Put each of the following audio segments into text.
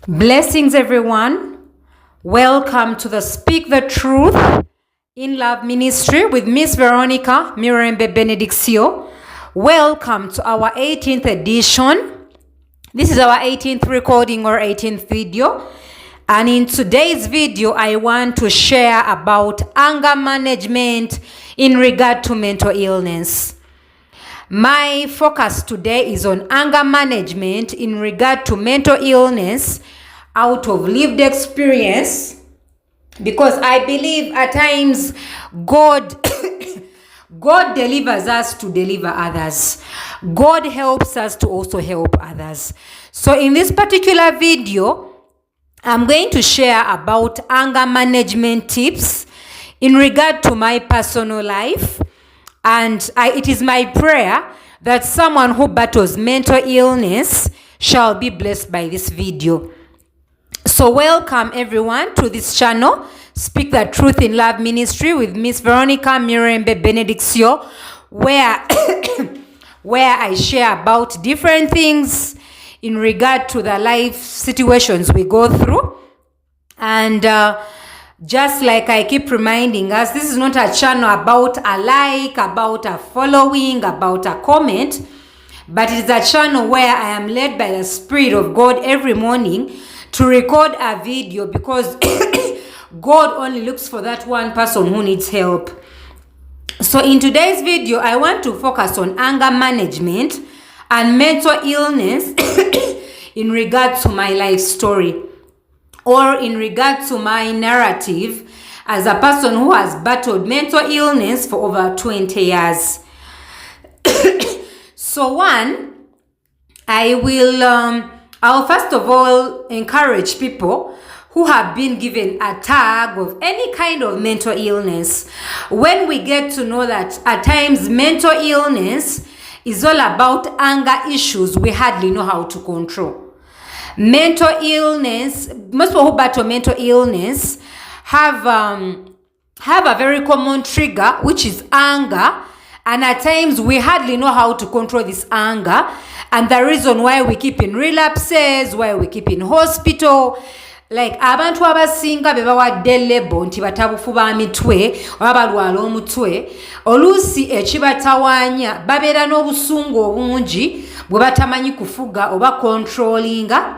Blessings, everyone. Welcome to the Speak the Truth in Love Ministry with Miss Veronica Mirembe Benedictio. Welcome to our 18th edition. This is our 18th recording or 18th video. And in today's video, I want to share about anger management in regard to mental illness. My focus today is on anger management in regard to mental illness out of lived experience, because I believe at times God God delivers us to deliver others. God helps us to also help others. So in this particular video, I'm going to share about anger management tips in regard to my personal life. And it is my prayer that someone who battles mental illness shall be blessed by this video. So welcome everyone to this channel, Speak the Truth in Love Ministry with Miss Veronica Mirembe Benedictio, where I share about different things in regard to the life situations we go through. And just like I keep reminding us, this is not a channel about a like, about a following, about a comment, but it is a channel where I am led by the Spirit of God every morning to record a video, because God only looks for that one person who needs help. So in today's video, I want to focus on anger management and mental illness in regard to my life story, or in regard to my narrative as a person who has battled mental illness for over 20 years. So I'll first of all encourage people who have been given a tag of any kind of mental illness. When we get to know that at times mental illness is all about anger issues we hardly know how to control. Mental illness, most people who battle mental illness have a very common trigger, which is anger, and at times we hardly know how to control this anger, and the reason why we keep in relapses, why we keep in hospital. Like abantu abasinga bebawadde lebo nti batabufu ba mitwe oba balwala omutwe, oluusi ekibatawaanya babeera n'obusungu obungi bwe batamanyi kufuga oba controllinga.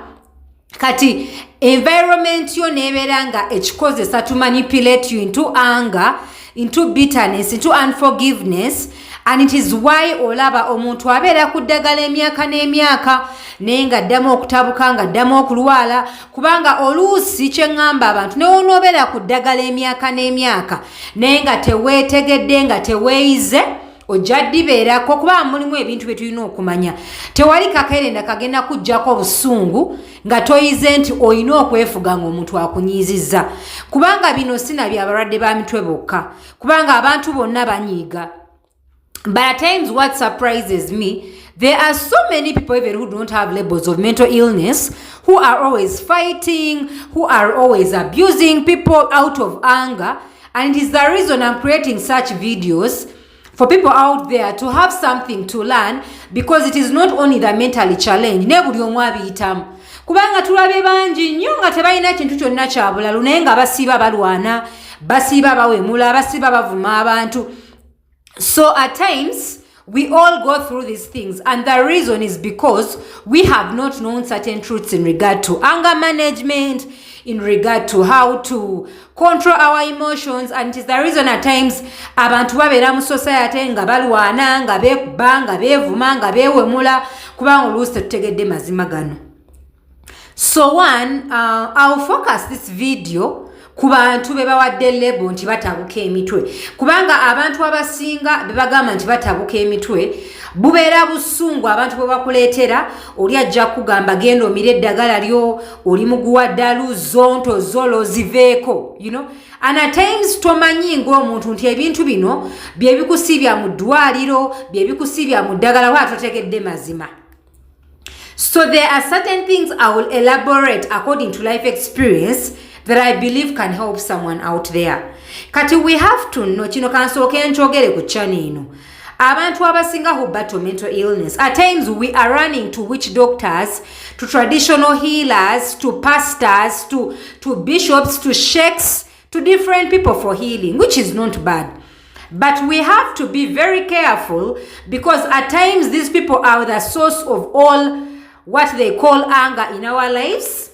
Kati environment yo nebeera nga ekikozesa to manipulate you into anger, into bitterness, into unforgiveness. And it is why olaba omuntu abeera ku ddagala emyaka n'emyaka naye nga addamu okutabuka, nga addamu okulwala, kubanga oluusi kye ŋŋamba abantu ne wonoobeera ku ddagala emyaka n'emyaka naye nga teweetegedde, nga teweeyize, ojja ddibeerako kuba mulimu ebintu bye tulina okumanya. Tewali kakerenda kagenda kujjako obusungu nga toyize nti olina okwefuga ng'omuntu akunyiizizza, kubanga bino sinabya abalwadde ba mitwe bokka, kubanga abantu bonna banyiiga. But at times what surprises me, there are so many people even who don't have labels of mental illness, who are always fighting, who are always abusing people out of anger. And it is the reason I'm creating such videos for people out there to have something to learn, because it is not only the mentally challenged, ne buli omu abiyitamu. Kubanga tulabye bangi nnyo nga tebalina kintu kyonna kya bulalu naye nga basiiba balwana, basiiba bawemula, basiiba bavuma abantu. So at times, we all go through these things, and the reason is because we have not known certain truths in regard to anger management, in regard to how to control our emotions. And it is the reason at times abantu babeera mu society nga balwana, nga beekuba, nga beevuma, nga beewemula, kubanga oluusi tetutegedde mazima gano. So I'll focus this video ku bantu be bawadde lebo nti batabuka emitwe, kubanga abantu abasinga bebagamba nti batabuka emitwe bubeera busungu abantu bwe bakuleetera. Oli ajja kugamba genda omire eddagala lyo, oli muguwa ddalu, zonto zolo ziveeko, you know. And at times tomanyi ng'omuntu nti ebintu bino bye bikusibya mu ddwaliro, bye bikusibya mu ddagala wa totegedde mazima. So there are certain things I will elaborate according to life experience that I believe can help someone out there. Kati we have to know, kino kansooke nkyogere ku channel eno. abantu abasinga who battle mental illness, at times we are running to witch doctors, to traditional healers, to pastors, to bishops, to sheikhs, to different people for healing, which is not bad. But we have to be very careful, because at times these people are the source of all what they call anger in our lives.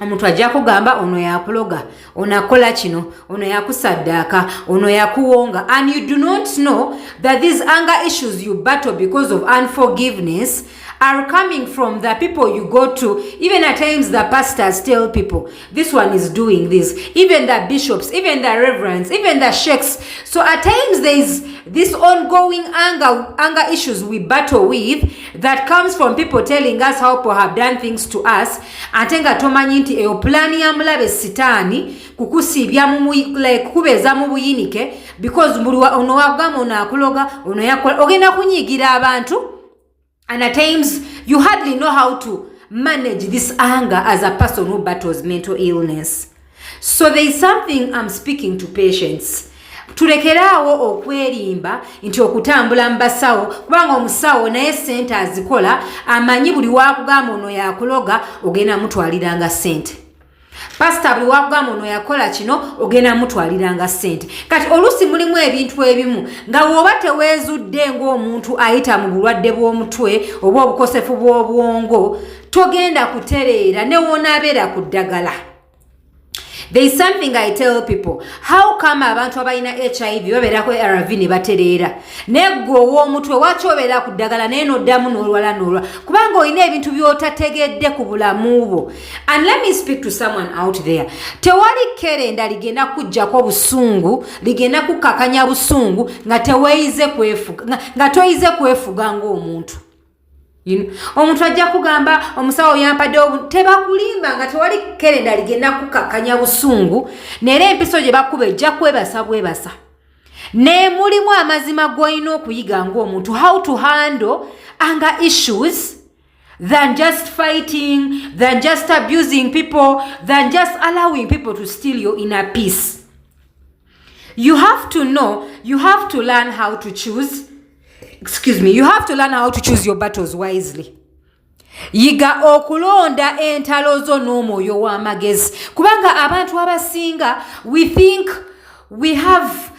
Omuntu ajja kugamba ono yakuloga, ono akola kino, ono yakusaddaka, ono yakuwonga, and you do not know that these anger issues you battle because of unforgiveness are coming from the people you go to. Even at times the pastors tell people, this one is doing this. Even the bishops, even the reverends, even the sheikhs. So at times there is this ongoing anger issues we battle with that comes from people telling us how people have done things to us. Atenga tomanyi nti eyo plani ya mulabe sitani kukusibya mu like kubeza mu buyinike, because ono wagamba ono akuloga, ono yakola, ogenda kunyigira abantu. And at times, you hardly know how to manage this anger as a person who battles mental illness. So there is something I'm speaking to patients. Tulekeraawo okwerimba nti okutambula mbasawo, kubanga omusawo naye sente azikola, amanyi buli wakugamba ono yakuloga, ogenda mutwaliranga sente. Pastor buli wakugamba ono yakola kino, ogenda mutwaliranga sente. Kati olusi mulimu ebintu ebimu nga woba teweezudde ng'omuntu ayita mu bulwadde bw'omutwe oba obukosefu bw'obwongo, togenda kutereera ne wonaabeera ku ddagala. There is something I tell people. How come abantu abalina HIV babeerako ARV ne batereera? Neggo ow'omutwe waki obeera ku ddagala naye n'oddamu n'olwala. Kubanga olina ebintu by'otategedde ku bulamu bwo. And let me speak to someone out there. Tewali kerenda ligenda kujjako busungu, ligenda kukakanya busungu nga toyize kwefuga ng'omuntu. Omuntu ajja kugamba omusawo yampadde tebakulimba nga tewali kerenda ligenda kukakanya busungu, nera empiso gye bakuba ejja kwebasa. Ne mulimu amazima g'olina okuyiga ng'omuntu, how to handle anger issues than just fighting, than just abusing people, than just allowing people to steal your inner peace. You have to know, you have to learn how to choose. You have to learn how to choose your battles wisely. Yiga okulonda entalo zo n'omwoyo w'amagezi. Kubanga abantu abasinga, we think we have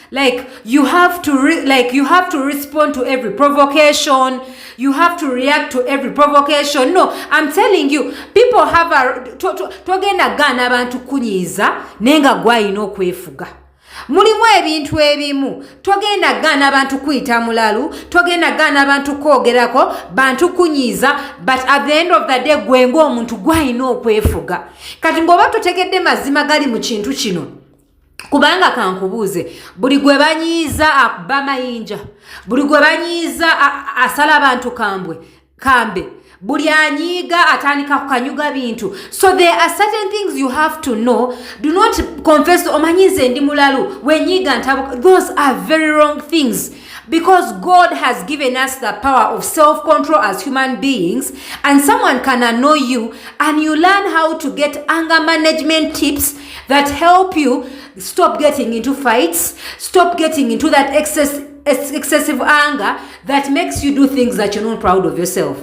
you have to respond to every provocation. You have to react to every provocation. No, I'm telling you, people have togenda gana abantu kunyiza nenga gwayina okwefuga. Mulimu ebintu ebimu togenda gana abantu kuyita mulalu, togenda gana abantu kwogerako, bantu kunyiza, but at the end of the day gwengo omuntu gwayina okwefuga. Kati ngoba totegedde mazima gali mu kintu kino, kubanga kankubuuze, buli gwe banyiiza akuba mayinja, buli gwe banyiiza asala abantu kambe, buli anyiga atandika kukanyuga bintu. So there are certain things you have to know. Do not confess omanyize ndi mulalu wenyiga ntabuka. Those are very wrong things, because God has given us the power of self-control as human beings, and someone can annoy you and you learn how to get anger management tips that help you stop getting into fights, stop getting into that excessive anger that makes you do things that you're not proud of yourself.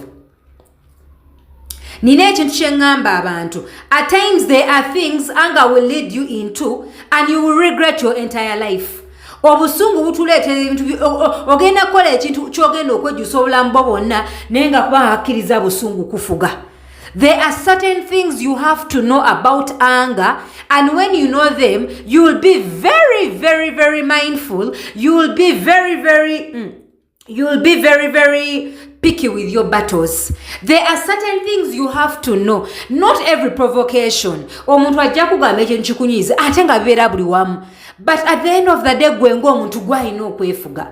Nina ekintu kyengamba abantu. At times there are things anger will lead you into and you will regret your entire life. Obusungu butuleetera ebintu ogenda kukola ekintu kyogenda okwejjusa obulamu bwo bwonna naye nga kuba hakkiriza busungu kufuga. There are certain things you have to know about anger, and when you know them, you will be very, very, very mindful. You will be very, very picky with your battles. There are certain things you have to know. Not every provocation omuntu ajja kugamba ekintu kikunyiiza ate nga bibeera buli wamu, but at the end of the day gwengo omuntu gwalina okwefuga.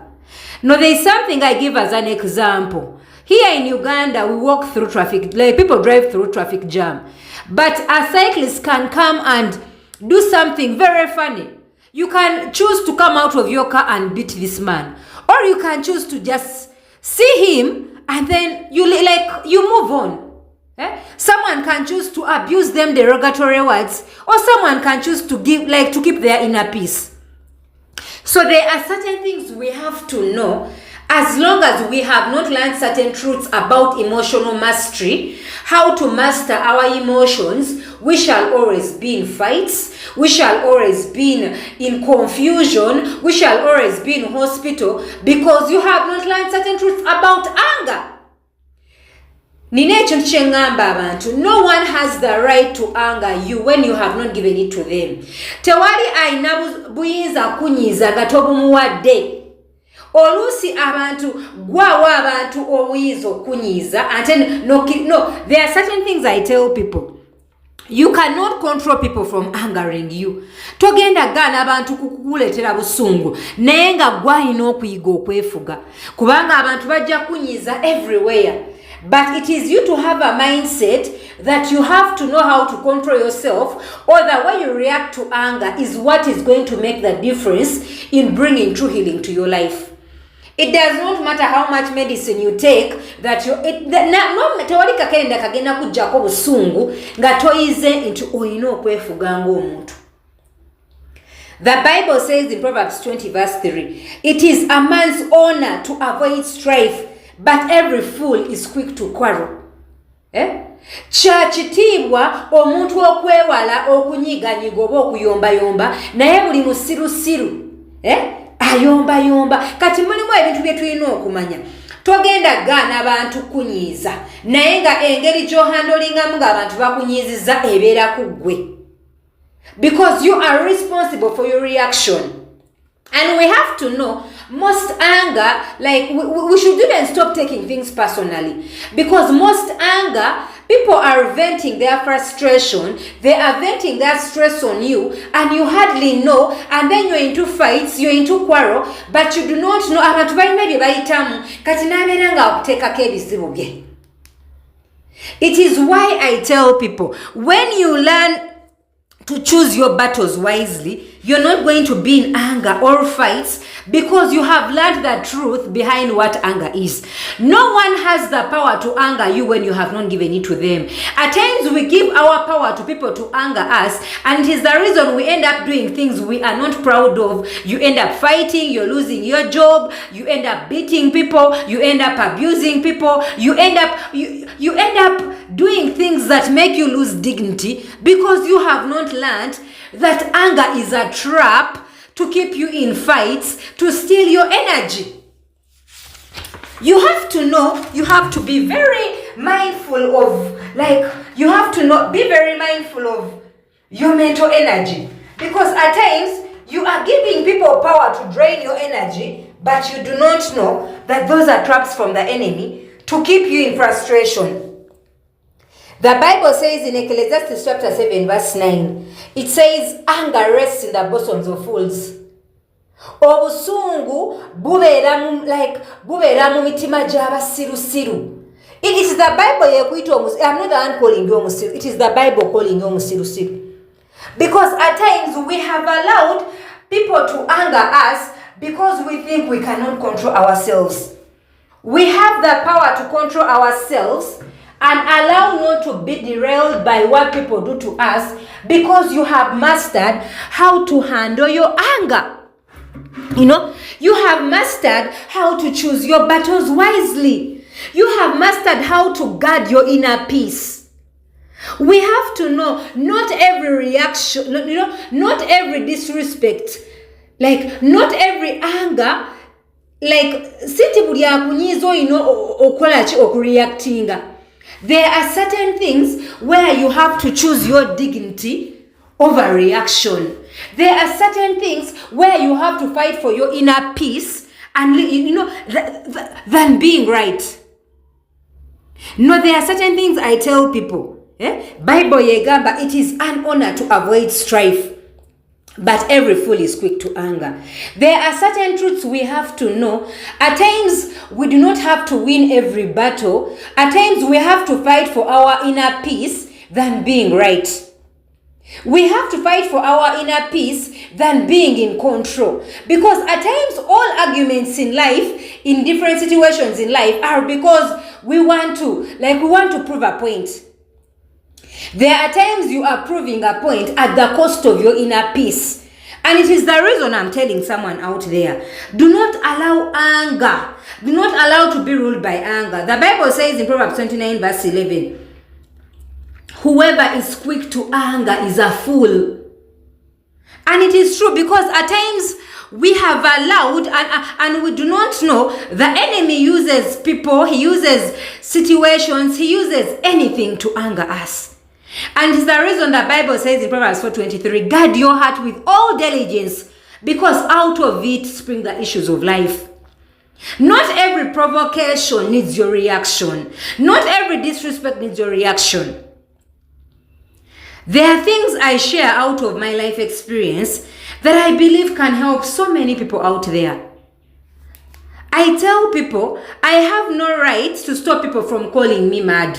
No, there is something I give as an example. Here in Uganda, we walk through traffic, like people drive through traffic jam, but a cyclist can come and do something very funny. You can choose to come out of your car and beat this man, or you can choose to just see him and then you move on. Someone can choose to abuse them derogatory words, or someone can choose to keep their inner peace. So there are certain things we have to know As long as we have not learned certain truths about emotional mastery, how to master our emotions, we shall always be in fights, we shall always be in confusion, we shall always be in hospital, because you have not learned certain truths about anger. No one has the right to anger you when you have not given it to them. Tewali aina buyinza kunyiza gatobumuwadde. Olusi abantu gwawa abantu obuyinza kunyiza, and then no, there are certain things I tell people. You cannot control people from angering you. Togenda gana abantu kukuletera busungu naye nga gwalina okuyiga okwefuga kubanga abantu bajja kunyiza everywhere. But it is you to have a mindset that you have to know how to control yourself, or the way you react to anger is what is going to make the difference in bringing true healing to your life. It does not matter how much medicine you take, that you tewali kakenda kagenda kujjako busungu nga toyize into oyina okwefuga ng'omuntu. The Bible says in Proverbs 20 verse 3, it is a man's honor to avoid strife, but every fool is quick to quarrel. Kya kitiibwa omuntu okwewala okunyiganyiga oba okuyombayomba naye buli musirusiru ayombayomba. Kati mulimu ebintu bye tulina okumanya. Togenda gaana abantu kunyiiza naye nga engeri gy'ohandolingamu ng'abantu bakunyiizizza ebeera ku ggwe, because you are responsible for your reaction. And we have to know, most anger, like we should even stop taking things personally, because most anger, people are venting their frustration, they are venting their stress on you, and you hardly know, and then you're into fights, you're into quarrel, but you do not know. Abantu balina bye bayitamu kati nabeera nga okuteekako ebizibu bye. It is why I tell people, when you learn to choose your battles wisely, you're not going to be in anger or fights, because you have learned the truth behind what anger is. No one has the power to anger you when you have not given it to them. At times we give our power to people to anger us, and it is the reason we end up doing things we are not proud of. You end up fighting, you're losing your job, you end up beating people, you end up abusing people, you end up doing things that make you lose dignity, because you have not learned that anger is a trap to keep you in fights, to steal your energy. You have to know, you have to be very mindful of, you have to not be very mindful of your mental energy, because at times you are giving people power to drain your energy, but you do not know that those are traps from the enemy to keep you in frustration. The Bible says in Ecclesiastes chapter 7 verse 9, it says, anger rests in the bosoms of fools. Obusungu bubeera mu mitima gy'abasirusiru. It is the Bible yekuyita omusiru. I'm not the one calling you omusiru. It is the Bible calling you omusirusiru. Because at times we have allowed people to anger us because we think we cannot control ourselves. We have the power to control ourselves and allow not to be derailed by what people do to us, because you have mastered how to handle your anger. You have mastered how to choose your battles wisely. You have mastered how to guard your inner peace. We have to know, not every reaction, not every disrespect, not every anger, siti buli akunyiiza oyina okola ki okureactinga. There are certain things where you have to choose your dignity over reaction. There are certain things where you have to fight for your inner peace and than being right. No, there are certain things I tell people. Bible yegamba, it is an honor to avoid strife, but every fool is quick to anger. There are certain truths we have to know. At times, we do not have to win every battle. At times, we have to fight for our inner peace than being right. We have to fight for our inner peace than being in control. Because at times, all arguments in life, in different situations in life, are because we want to prove a point. There are times you are proving a point at the cost of your inner peace. And it is the reason I'm telling someone out there, do not allow anger. Do not allow to be ruled by anger. The Bible says in Proverbs 29 verse 11, whoever is quick to anger is a fool. And it is true, because at times we have allowed and we do not know the enemy uses people, he uses situations, he uses anything to anger us. And it's the reason the Bible says in Proverbs 4:23, guard your heart with all diligence, because out of it spring the issues of life. Not every provocation needs your reaction. Not every disrespect needs your reaction. There are things I share out of my life experience that I believe can help so many people out there. I tell people I have no right to stop people from calling me mad,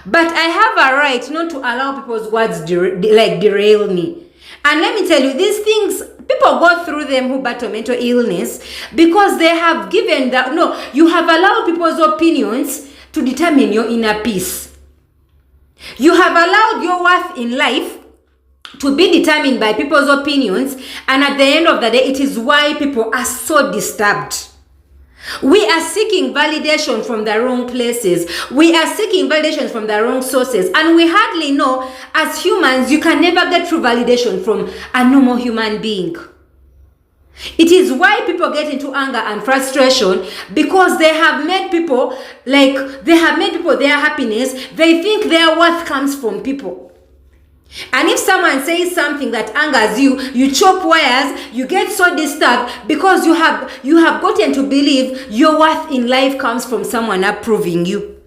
but I have a right not to allow people's words derail me. And let me tell you, these things, people go through them who battle mental illness because they have given that, no, you have allowed people's opinions to determine your inner peace. You have allowed your worth in life to be determined by people's opinions, and at the end of the day, it is why people are so disturbed. We are seeking validation from the wrong places. We are seeking validation from the wrong sources, and we hardly know, as humans, you can never get true validation from a normal human being. It is why people get into anger and frustration, because they have made people their happiness. They think their worth comes from people. And if someone says something that angers you, you chop wires, you get so disturbed because you have gotten to believe your worth in life comes from someone approving you.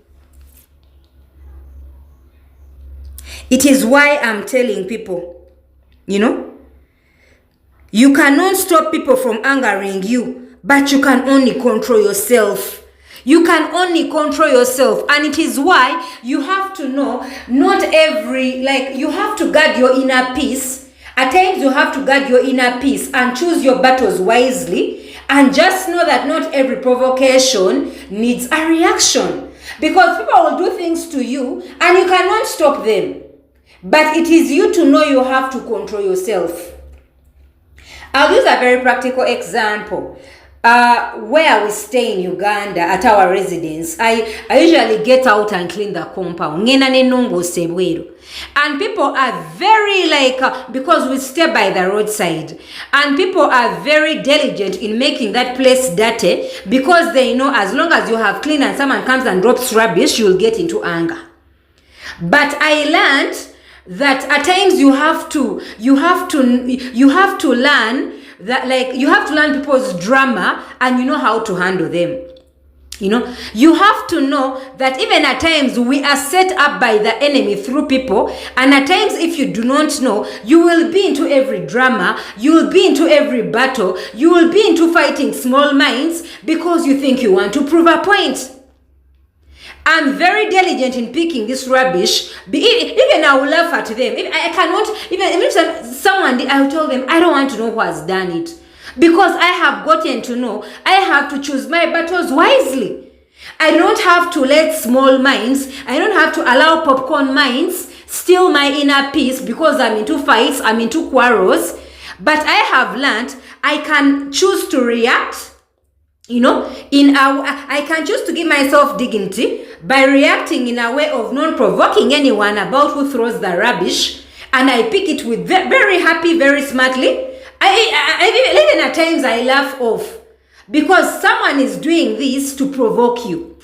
It is why I'm telling people, you cannot stop people from angering you, but you can only control yourself. You can only control yourself. And it is why you have to know, you have to guard your inner peace. At times you have to guard your inner peace and choose your battles wisely. And just know that not every provocation needs a reaction. Because people will do things to you and you cannot stop them. But it is you to know you have to control yourself. I'll use a very practical example. Where we stay in Uganda at our residence, I usually get out and clean the compound. And people are very because we stay by the roadside, and people are very diligent in making that place dirty, because they know as long as you have cleaned and someone comes and drops rubbish, you'll get into anger. But I learned that at times you have to learn that, you have to learn people's drama, and you know how to handle them. You have to know that even at times we are set up by the enemy through people, and at times if you do not know, you will be into every drama, you will be into every battle, you will be into fighting small minds because you think you want to prove a point. I'm very diligent in picking this rubbish. Even I will laugh at them. If I cannot, even if someone did, I will tell them, I don't want to know who has done it. Because I have gotten to know, I have to choose my battles wisely. I don't have to let small minds, I don't have to allow popcorn minds steal my inner peace because I'm into fights, I'm into quarrels. But I have learned I can choose to react. I can choose to give myself dignity by reacting in a way of not provoking anyone about who throws the rubbish, and I pick it with very happy, very smartly. Even at times I laugh off because someone is doing this to provoke you.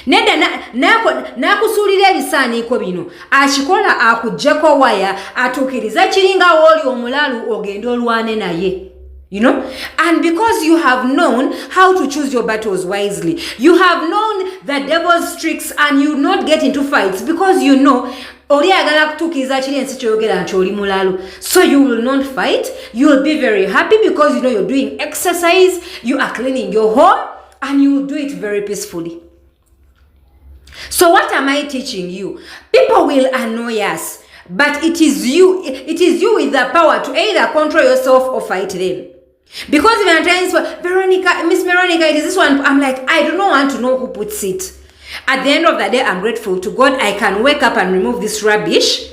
Nenda nakusulira ebisaaniiko bino akikola akujjako waya atuukiriza kiringa oli omulalu ogenda olwane naye. And because you have known how to choose your battles wisely, you have known the devil's tricks, and you not get into fights because you know so you will not fight. You will be very happy because you're doing exercise, you are cleaning your home, and you will do it very peacefully. So what am I teaching you? People will annoy us, but it is you with the power to either control yourself or fight them. Because even at times, Miss Veronica, it is this one. I'm like, I do not want to know who puts it. At the end of the day, I'm grateful to God. I can wake up and remove this rubbish.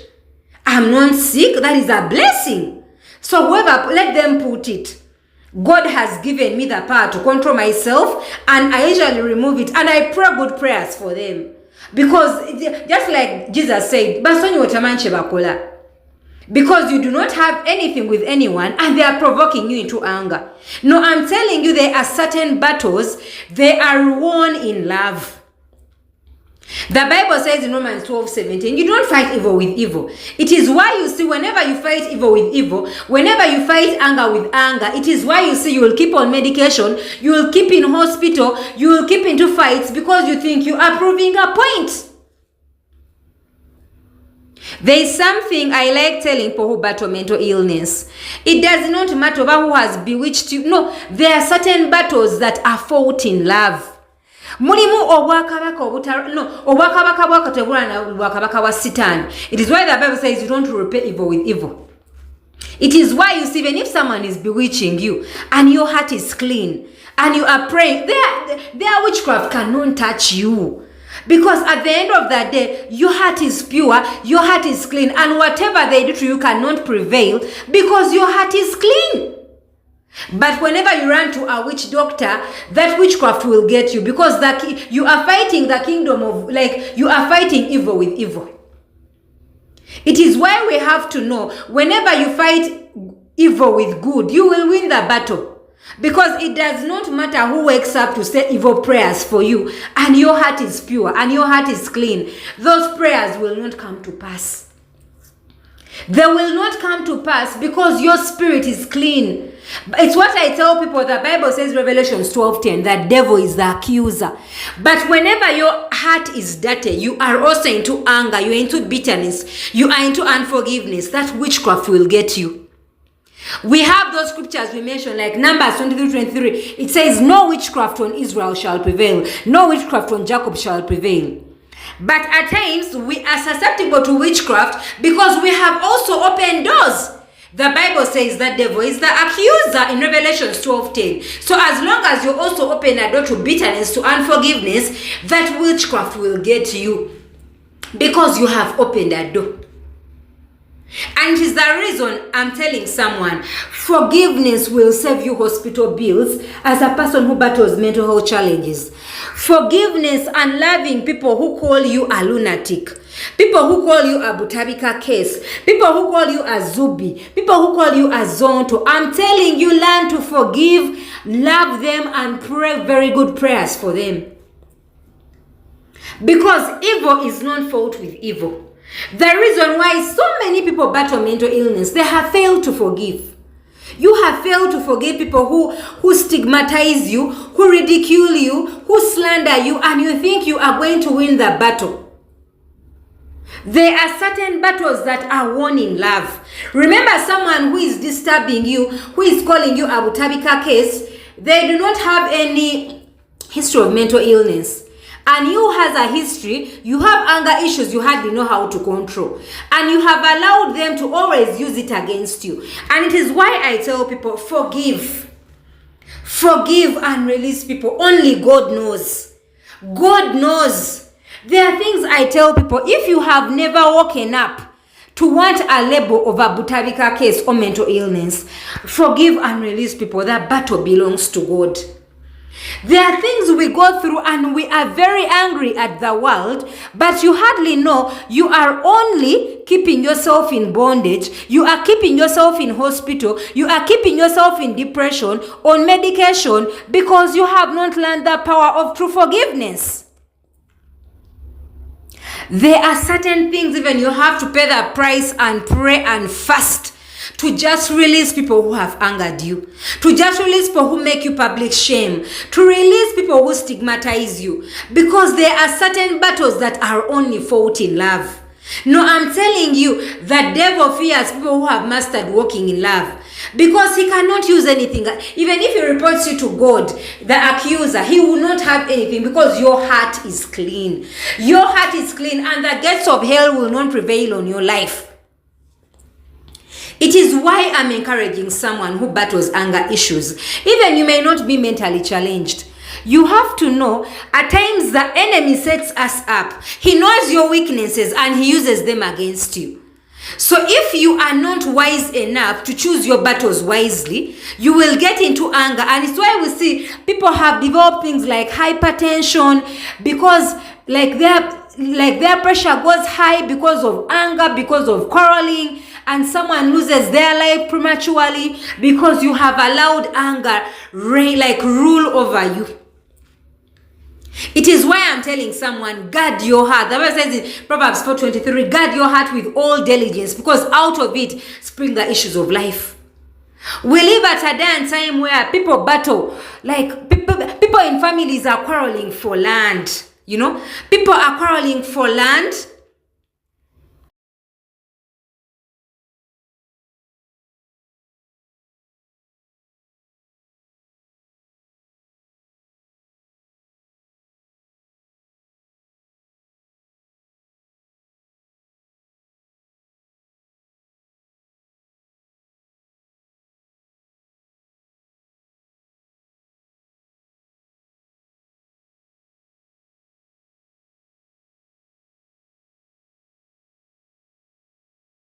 I'm not sick. That is a blessing. So whoever, let them put it. God has given me the power to control myself, and I usually remove it, and I pray good prayers for them. Because just like Jesus said, because you do not have anything with anyone and they are provoking you into anger. No, I'm telling you, there are certain battles, they are won in love. The Bible says in Romans 12:17, you don't fight evil with evil. It is why you see, whenever you fight evil with evil, whenever you fight anger with anger, it is why you see you will keep on medication, you will keep in hospital, you will keep into fights, because you think you are proving a point. There is something I like telling people who battle mental illness. It does not matter about who has bewitched you. No, there are certain battles that are fought in love. Mulimu obwakabaka bwakatebula na bwakabaka wa Satan. It is why the Bible says you don't repay evil with evil. It is why you see, even if someone is bewitching you and your heart is clean and you are praying, their witchcraft cannot touch you. Because at the end of the day, your heart is pure, your heart is clean, and whatever they do to you cannot prevail because your heart is clean. But whenever you run to a witch doctor, that witchcraft will get you, because you are fighting the kingdom of, like, you are fighting evil with evil. It is why we have to know, whenever you fight evil with good, you will win the battle. Because it does not matter who wakes up to say evil prayers for you and your heart is pure and your heart is clean, those prayers will not come to pass. They will not come to pass because your spirit is clean. It's what I tell people. The Bible says, Revelations 12:10, that devil is the accuser. But whenever your heart is dirty, you are also into anger, you are into bitterness, you are into unforgiveness, that witchcraft will get you. We have those scriptures we mentioned, like Numbers 23:23. It says, no witchcraft on Israel shall prevail, no witchcraft on Jacob shall prevail. But at times we are susceptible to witchcraft because we have also opened doors. The Bible says that devil is the accuser in Revelations 12:10. So as long as you also open a door to bitterness, to unforgiveness, that witchcraft will get you because you have opened a door. And it is the reason I'm telling someone, forgiveness will save you hospital bills as a person who battles mental health challenges. Forgiveness and loving people who call you a lunatic, people who call you a Butabika case, people who call you a Zubi, people who call you a Zonto. I'm telling you, learn to forgive, love them, and pray very good prayers for them. Because evil is not fought with evil. The reason why so many people battle mental illness, they have failed to forgive. You have failed to forgive people who stigmatize you, who ridicule you, who slander you, and you think you are going to win the battle. There are certain battles that are won in love. Remember, someone who is disturbing you, who is calling you a Butabika case, they do not have any history of mental illness. And you has a history, you have anger issues you hardly know how to control. And you have allowed them to always use it against you. And it is why I tell people, forgive. Forgive and release people. Only God knows. God knows. There are things I tell people, if you have never woken up to want a label of a Butabika case or mental illness, forgive and release people. That battle belongs to God. There are things we go through and we are very angry at the world, but you hardly know you are only keeping yourself in bondage, you are keeping yourself in hospital, you are keeping yourself in depression, on medication, because you have not learned the power of true forgiveness. There are certain things even you have to pay the price and pray and fast to just release people who have angered you, to just release people who make you public shame, to release people who stigmatize you, because there are certain battles that are only fought in love. No, I'm telling you, the devil fears people who have mastered walking in love, because he cannot use anything. Even if he reports you to God, the accuser, he will not have anything, because your heart is clean. Your heart is clean, and the gates of hell will not prevail on your life. It is why I'm encouraging someone who battles anger issues. Even you may not be mentally challenged. You have to know, at times the enemy sets us up. He knows your weaknesses and he uses them against you. So if you are not wise enough to choose your battles wisely, you will get into anger. And it's why we see people have developed things like hypertension, because their pressure goes high because of anger, because of quarreling, and someone loses their life prematurely because you have allowed anger rule over you. It is why I'm telling someone, guard your heart. The Bible says in Proverbs 4:23, guard your heart with all diligence, because out of it spring the issues of life. We live at a day and time where people battle, like people in families are quarreling for land. People are quarreling for land.